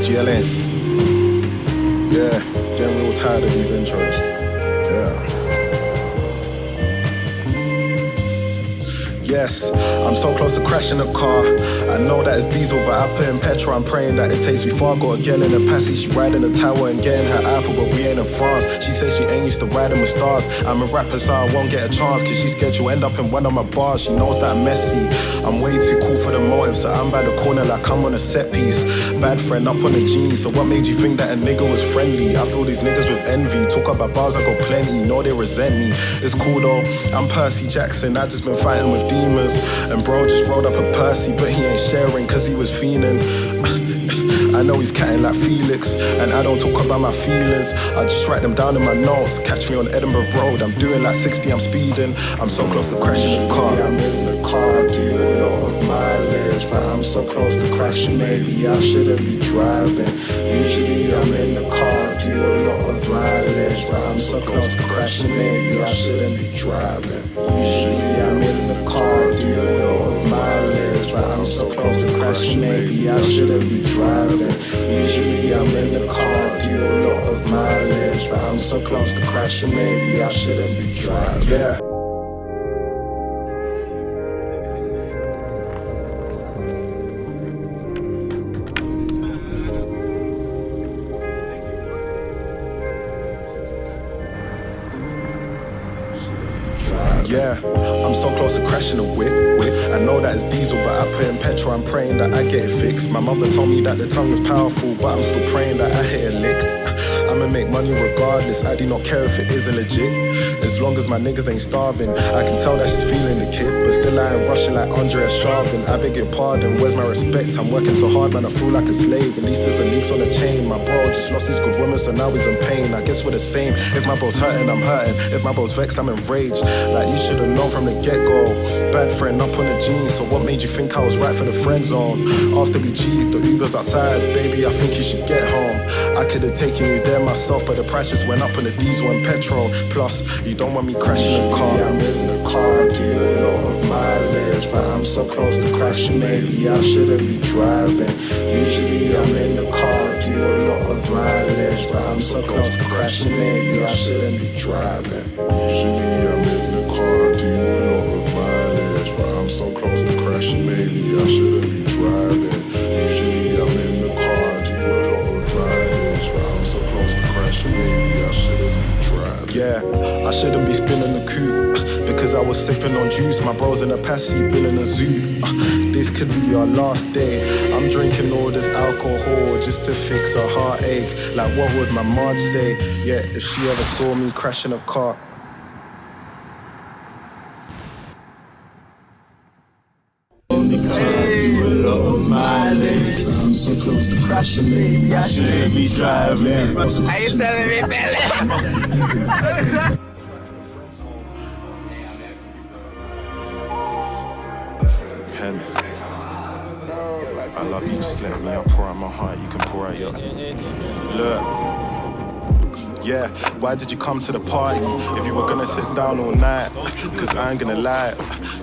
GLN. Yeah, getting real tired of these intros. Yeah. Yes, I'm so close to crashing a car. I know that it's diesel, but I put in petrol. I'm praying that it takes me far. Got a girl in the passy, she riding the tower and getting her Eiffel, but we ain't in France. She says she ain't used to riding with stars. I'm a rapper, so I won't get a chance, cause she's scared you'll end up in one of my bars. She knows that I'm messy. I'm way too cool for the motive, so I'm by the corner like I'm on a set piece. Bad friend up on the jeans, so what made you think that a nigga was friendly? I feel these niggas with envy. Talk about bars, I got plenty, know they resent me. It's cool though, I'm Percy Jackson, I just been fighting with demons. And bro just rolled up a Percy, but he ain't sharing cause he was fiending. I know he's catting like Felix, and I don't talk about my feelings, I just write them down in my notes. Catch me on Edinburgh Road, I'm doing like 60, I'm speeding. I'm so close to crashing the car. I'm in the car, do a lot of mileage, but I'm so close to crashing, maybe I shouldn't be driving. Usually I'm in the car, do a lot of mileage, but I'm so close to crashing, maybe I shouldn't be driving. Usually I'm in the car, do a lot of mileage, but I'm so close to crashing, maybe I shouldn't be driving. Usually I'm in the car, do a lot of mileage, but I'm so close to crashing, maybe I shouldn't be driving. Yeah. Yeah, I'm so close to crashing a whip. I know that it's diesel, but I put in petrol. I'm praying that I get it fixed. My mother told me that the tongue is powerful, but I'm still praying that I hit a lick. I'ma make money regardless, I do not care if it isn't legit. As long as my niggas ain't starving, I can tell that she's feeling the kid, but still I ain't rushing like Andrea Sharvin. I beg your pardon, where's my respect? I'm working so hard, man, I feel like a slave. At least there's a lease on the chain. My bro just lost his good woman, so now he's in pain. I guess we're the same. If my bro's hurting, I'm hurting. If my bro's vexed, I'm enraged. Like you should've known from the get-go. Bad friend up on the jeans, so what made you think I was right for the friend zone? After we cheat, the Uber's outside, baby, I think you should get home. I could've taken you there myself, but the price just went up on the diesel and petrol. Plus, you don't want me crashing the car. I'm in the car, do a lot of mileage, but I'm so close to crashing, maybe I shouldn't be driving. Usually I'm in the car, do a lot of mileage, but I'm so close to crashing, maybe I shouldn't be driving. Usually I'm in the car, do a lot of mileage, but I'm so close to crashing, maybe I shouldn't be driving. Usually I'm in the car, do a lot of mileage, but I'm so close to crashing, maybe I shouldn't be driving. Yeah, I shouldn't be spinning the coupe, because I was sipping on juice. My bros in a passy, building a zoo. This could be our last day. I'm drinking all this alcohol just to fix a heartache. Like what would my Marge say? Yeah, if she ever saw me crashing a car. I'm so close to crashing, maybe I shouldn't be driving. Are you telling me, fella? Kpence, I love you, just let me out, pour out my heart, you can pour out your... Look, yeah, why did you come to the party if you were gonna sit down all night? Cause I ain't gonna lie,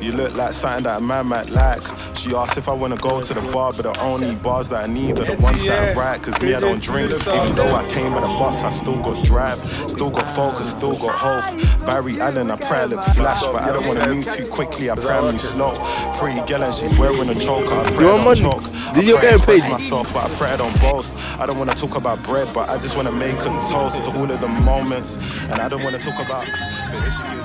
you look like something that a man might like. She asked if I wanna go to the bar, but the only bars that I need are the ones that I write. Cause me, I don't drink, even though I came by the bus, I still got drive, still got focus, still got hope. Barry Allen, I pray I look flash, but I don't wanna move too quickly, I pray I move slow. Pretty girl and she's wearing a choker, I pray I don't choke. Did you get paid? Myself, but I pray I don't boast. I don't wanna talk about bread, but I just wanna make a toast to all of the moments. And I don't wanna talk about the issues.